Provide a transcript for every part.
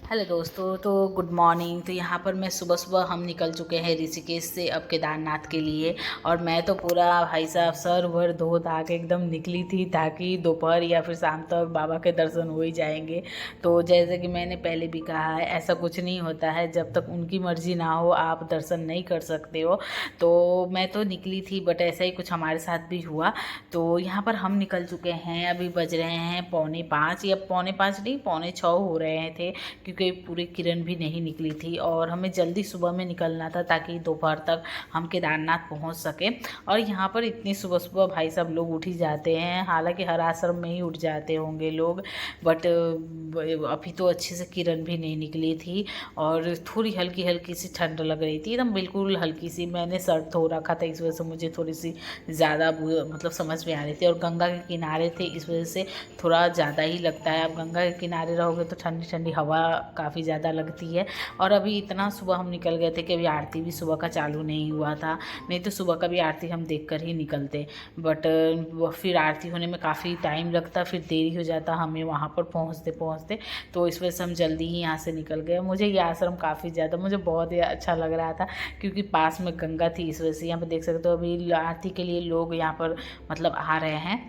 Hello दोस्तों, तो good morning. तो यहाँ पर मैं सुबह सुबह हम निकल चुके हैं ऋषिकेश से अब केदारनाथ के लिए। और मैं तो पूरा भाई साहब सर वर धो धा के एकदम निकली थी ताकि दोपहर या फिर शाम तक बाबा के दर्शन हो ही जाएंगे। तो जैसे कि मैंने पहले भी कहा है, ऐसा कुछ नहीं होता है, जब तक उनकी मर्जी ना हो आप दर्शन नहीं कर सकते हो। तो मैं तो निकली थी, बट ऐसा ही कुछ हमारे साथ भी हुआ। तो यहाँ पर हम निकल चुके हैं, अभी बज रहे हैं 4:45 या 4:45 नहीं 5:45 हो रहे थे, क्योंकि पूरी किरण भी नहीं निकली थी और हमें जल्दी सुबह में निकलना था ताकि दोपहर तक हम केदारनाथ पहुंच सके। और यहाँ पर इतनी सुबह सुबह भाई सब लोग उठ ही जाते हैं, हालांकि हर आश्रम में ही उठ जाते होंगे लोग, बट अभी तो अच्छे से किरण भी नहीं निकली थी और थोड़ी हल्की हल्की सी ठंड लग रही थी, एकदम बिल्कुल हल्की सी। मैंने शर्ट धो रखा था, इस वजह से मुझे थोड़ी सी ज़्यादा मतलब समझ में आ रही थी, और गंगा के किनारे थे इस वजह से थोड़ा ज़्यादा ही लगता है। अब गंगा के किनारे रहोगे तो ठंडी ठंडी हवा काफ़ी ज़्यादा लगती है। और अभी इतना सुबह हम निकल गए थे कि अभी आरती भी सुबह का चालू नहीं हुआ था, नहीं तो सुबह का भी आरती हम देख कर ही निकलते, बट फिर आरती होने में काफ़ी टाइम लगता, फिर देरी हो जाता हमें वहाँ पर पहुँचते पहुँचते। तो इस वजह से हम जल्दी ही यहाँ से निकल गए। मुझे ये आश्रम काफ़ी ज़्यादा मुझे बहुत ही अच्छा लग रहा था, क्योंकि पास में गंगा थी, इस वजह से। यहाँ पर देख सकते हो अभी आरती के लिए लोग यहाँ पर मतलब आ रहे हैं।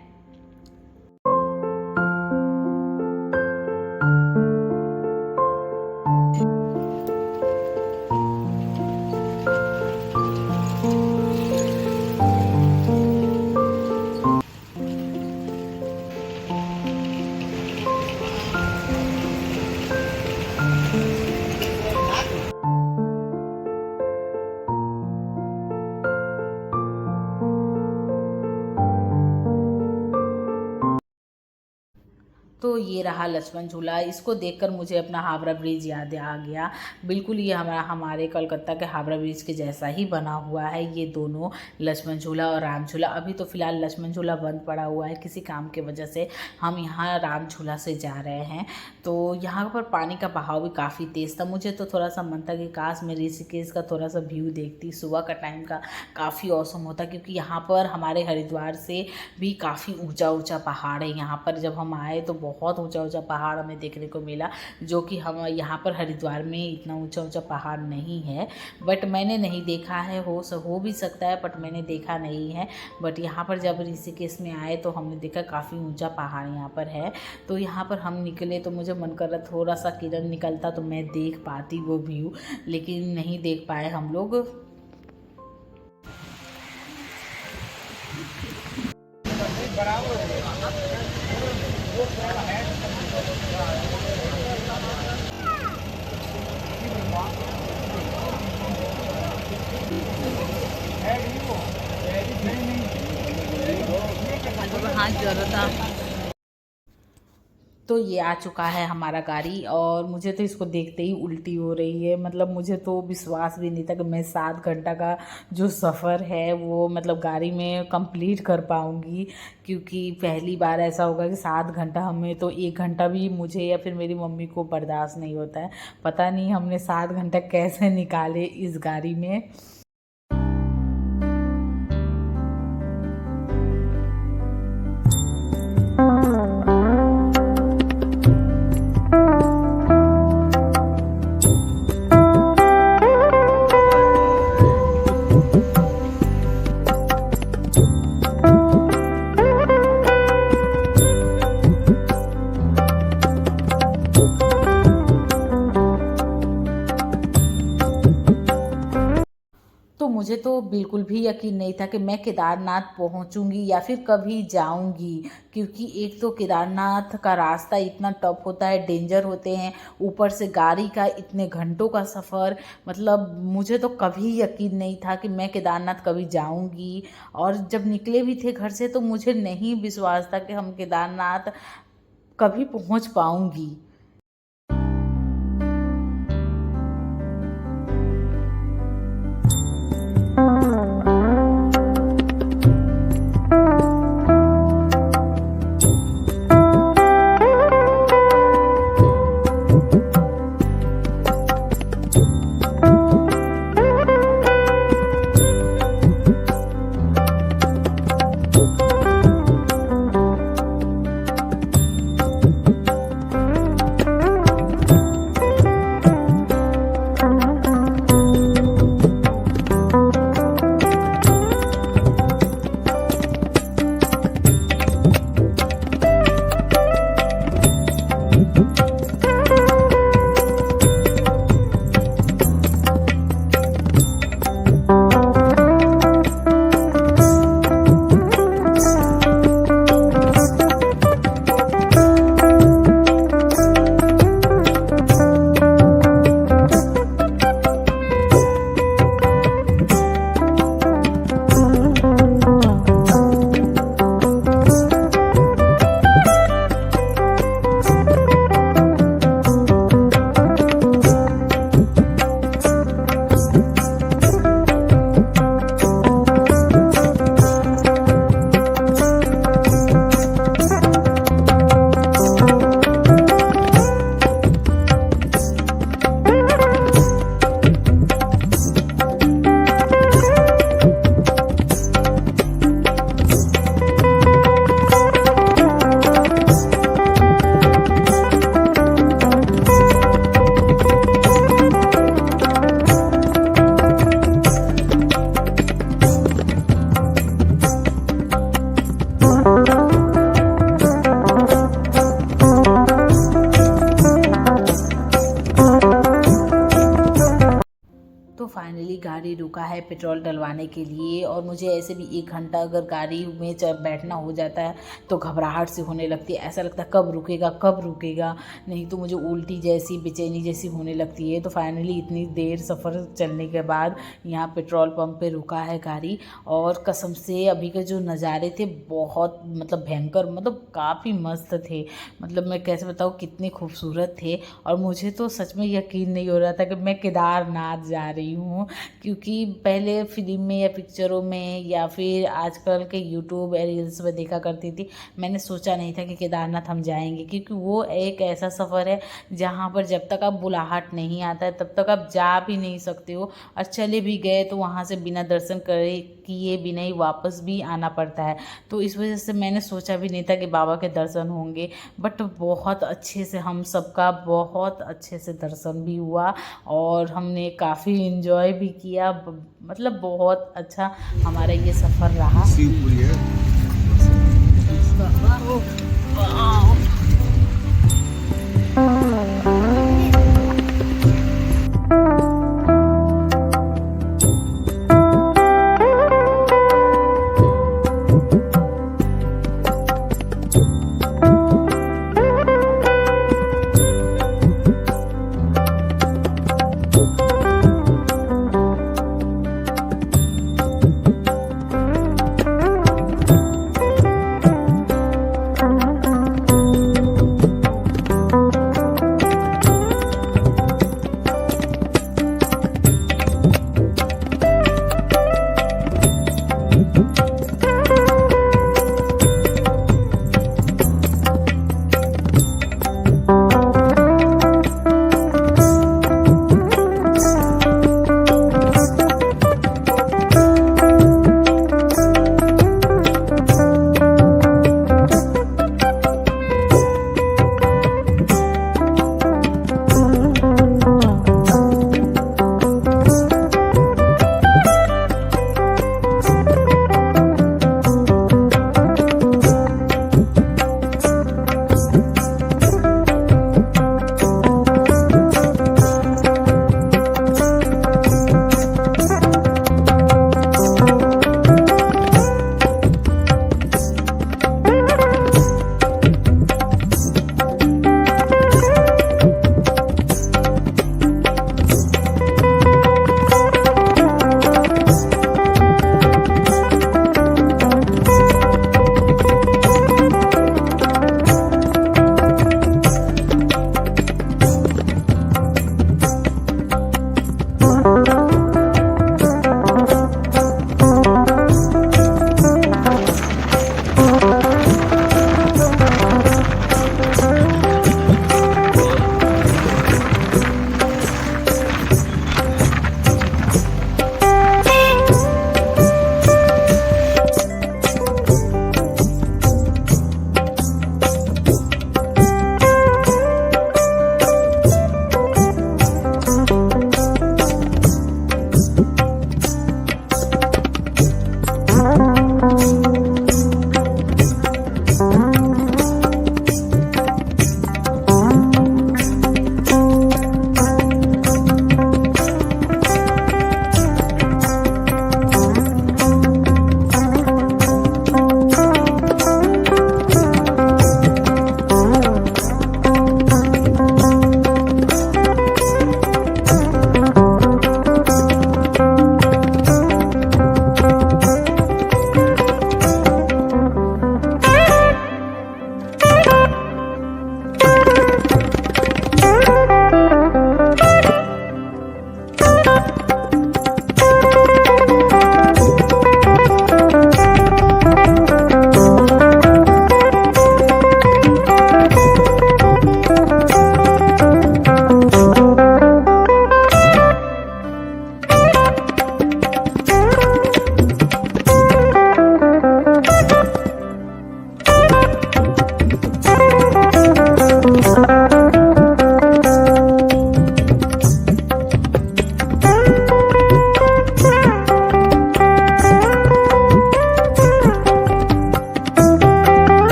तो ये रहा लक्ष्मण झूला, इसको देखकर मुझे अपना हावड़ा ब्रिज याद आ गया। बिल्कुल ये हमारे कलकत्ता के हावड़ा ब्रिज के जैसा ही बना हुआ है ये दोनों, लक्ष्मण झूला और राम झूला। अभी तो फ़िलहाल लक्ष्मण झूला बंद पड़ा हुआ है किसी काम की वजह से, हम यहाँ राम झूला से जा रहे हैं। तो यहाँ पर पानी का बहाव भी काफ़ी तेज़ था, मुझे तो थोड़ा सा मन था कि काश मैं ऋषिकेश का थोड़ा सा व्यू देखती। सुबह का टाइम का काफ़ी औसम होता, क्योंकि यहाँ पर हमारे हरिद्वार से भी काफ़ी ऊँचा ऊँचा पहाड़ है। यहाँ पर जब हम आए तो बहुत ऊंचा ऊंचा पहाड़ हमें देखने को मिला, जो कि हम यहाँ पर हरिद्वार में इतना ऊंचा ऊंचा पहाड़ नहीं है। बट मैंने नहीं देखा है, हो भी सकता है, बट मैंने देखा नहीं है। बट यहाँ पर जब ऋषिकेश में आए तो हमने देखा काफ़ी ऊंचा पहाड़ यहाँ पर है। तो यहाँ पर हम निकले तो मुझे मन कर रहा थोड़ा सा किरण निकलता तो मैं देख पाती वो व्यू, लेकिन नहीं देख पाए हम लोग। हाथ जरूरत था। तो ये आ चुका है हमारा गाड़ी, और मुझे तो इसको देखते ही उल्टी हो रही है। मतलब मुझे तो विश्वास भी नहीं था कि मैं 7 घंटा का जो सफ़र है वो मतलब गाड़ी में कंप्लीट कर पाऊँगी, क्योंकि पहली बार ऐसा होगा कि 7 घंटा, हमें तो 1 घंटा भी मुझे या फिर मेरी मम्मी को बर्दाश्त नहीं होता है। पता नहीं हमने 7 घंटा कैसे निकाले इस गाड़ी में। तो मुझे तो बिल्कुल भी यकीन नहीं था कि मैं केदारनाथ पहुंचूंगी या फिर कभी जाऊंगी, क्योंकि एक तो केदारनाथ का रास्ता इतना टफ होता है, डेंजर होते हैं, ऊपर से गाड़ी का इतने घंटों का सफ़र। मतलब मुझे तो कभी यकीन नहीं था कि मैं केदारनाथ कभी जाऊंगी। और जब निकले भी थे घर से तो मुझे नहीं विश्वास था कि हम केदारनाथ कभी पहुंच पाऊंगी। गाड़ी रुका है पेट्रोल डलवाने के लिए। और मुझे ऐसे भी 1 घंटा अगर गाड़ी में बैठना हो जाता है तो घबराहट सी होने लगती है, ऐसा लगता है कब रुकेगा, नहीं तो मुझे उल्टी जैसी बेचैनी जैसी होने लगती है। तो फाइनली इतनी देर सफ़र चलने के बाद यहाँ पेट्रोल पंप पे रुका है गाड़ी। और कसम से अभी के जो नज़ारे थे बहुत मतलब भयंकर, मतलब काफ़ी मस्त थे। मतलब मैं कैसे बताऊँ कितने खूबसूरत थे। और मुझे तो सच में यकीन नहीं हो रहा था कि मैं केदारनाथ जा रही हूँ, क्योंकि पहले फिल्म में या पिक्चरों में या फिर आजकल के यूट्यूब या रील्स में देखा करती थी। मैंने सोचा नहीं था कि केदारनाथ हम जाएंगे, क्योंकि वो एक ऐसा सफ़र है जहाँ पर जब तक आप बुलाहट नहीं आता है तब तक आप जा भी नहीं सकते हो। और चले भी गए तो वहाँ से बिना दर्शन करे किए बिना ही वापस भी आना पड़ता है। तो इस वजह से मैंने सोचा भी नहीं था कि बाबा के दर्शन होंगे। बट बहुत अच्छे से हम सबका बहुत अच्छे से दर्शन भी हुआ और हमने काफ़ी इन्जॉय भी किया। मतलब बहुत अच्छा हमारा ये सफ़र रहा।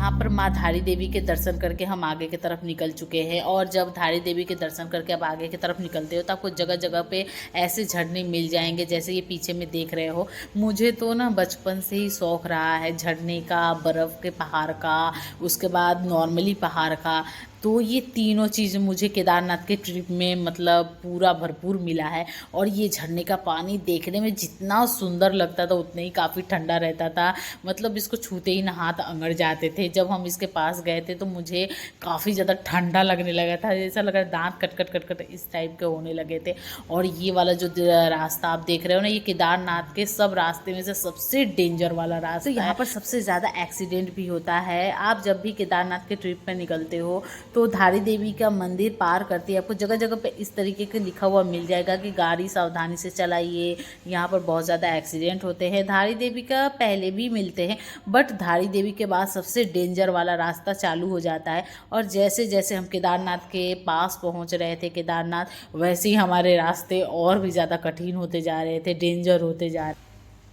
यहाँ पर माँ धारी देवी के दर्शन करके हम आगे की तरफ निकल चुके हैं। और जब धारी देवी के दर्शन करके अब आगे की तरफ निकलते हो तो आपको जगह जगह पे ऐसे झरने मिल जाएंगे, जैसे ये पीछे में देख रहे हो। मुझे तो ना बचपन से ही शौक़ रहा है झरने का, बर्फ़ के पहाड़ का, उसके बाद नॉर्मली पहाड़ का। तो ये तीनों चीज़ मुझे केदारनाथ के ट्रिप में मतलब पूरा भरपूर मिला है। और ये झरने का पानी देखने में जितना सुंदर लगता था उतना ही काफ़ी ठंडा रहता था। मतलब इसको छूते ही ना हाथ अंगड़ जाते थे। जब हम इसके पास गए थे तो मुझे काफ़ी ज़्यादा ठंडा लगने लगा था, ऐसा लग रहा दांत कट कट कट कट इस टाइप के होने लगे थे। और ये वाला जो रास्ता आप देख रहे हो ना, ये केदारनाथ के सब रास्ते में से सबसे डेंजर वाला रास्ता। तो यहाँ पर सबसे ज़्यादा एक्सीडेंट भी होता है। आप जब भी केदारनाथ के ट्रिप पर निकलते हो तो धारी देवी का मंदिर पार करते ही आपको जगह जगह पे इस तरीके के लिखा हुआ मिल जाएगा कि गाड़ी सावधानी से चलाइए, यहाँ पर बहुत ज़्यादा एक्सीडेंट होते हैं। धारी देवी का पहले भी मिलते हैं, बट धारी देवी के बाद सबसे डेंजर वाला रास्ता चालू हो जाता है। और जैसे जैसे हम केदारनाथ के पास पहुँच रहे थे केदारनाथ, वैसे ही हमारे रास्ते और भी ज़्यादा कठिन होते जा रहे थे, डेंजर होते जा रहे।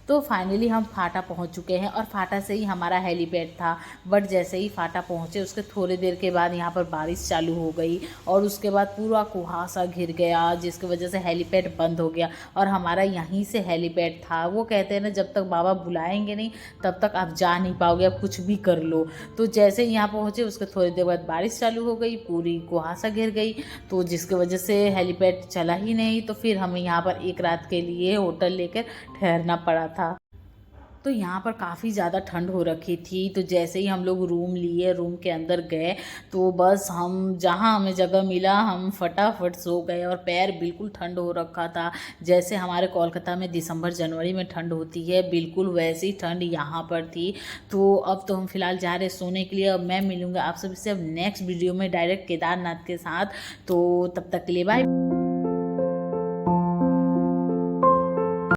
तो फाइनली हम फाटा पहुंच चुके हैं और फाटा से ही हमारा हेलीपैड था। बट जैसे ही फाटा पहुंचे उसके थोड़ी देर के बाद यहाँ पर बारिश चालू हो गई और उसके बाद पूरा कुहासा घिर गया, जिसकी वजह से हेलीपैड बंद हो गया। और हमारा यहीं से हेलीपैड था। वो कहते हैं ना, जब तक बाबा बुलाएंगे नहीं तब तक आप जा नहीं पाओगे, आप कुछ भी कर लो। तो जैसे ही यहाँ पहुँचे उसके थोड़ी देर बाद बारिश चालू हो गई, पूरी कुहासा घिर गई, तो जिसकी वजह से हेलीपैड चला ही नहीं। तो फिर हमें यहाँ पर एक रात के लिए होटल लेकर ठहरना पड़ा था। तो यहाँ पर काफ़ी ज़्यादा ठंड हो रखी थी। तो जैसे ही हम लोग रूम लिए, रूम के अंदर गए, तो बस हम जहाँ हमें जगह मिला हम फटाफट सो गए। और पैर बिल्कुल ठंड हो रखा था, जैसे हमारे कोलकाता में दिसंबर जनवरी में ठंड होती है, बिल्कुल वैसी ठंड यहाँ पर थी। तो अब तो हम फिलहाल जा रहे सोने के लिए। अब मैं मिलूँगा आप सबसे अब नेक्स्ट वीडियो में डायरेक्ट केदारनाथ के साथ। तो तब तक के लिए बाय।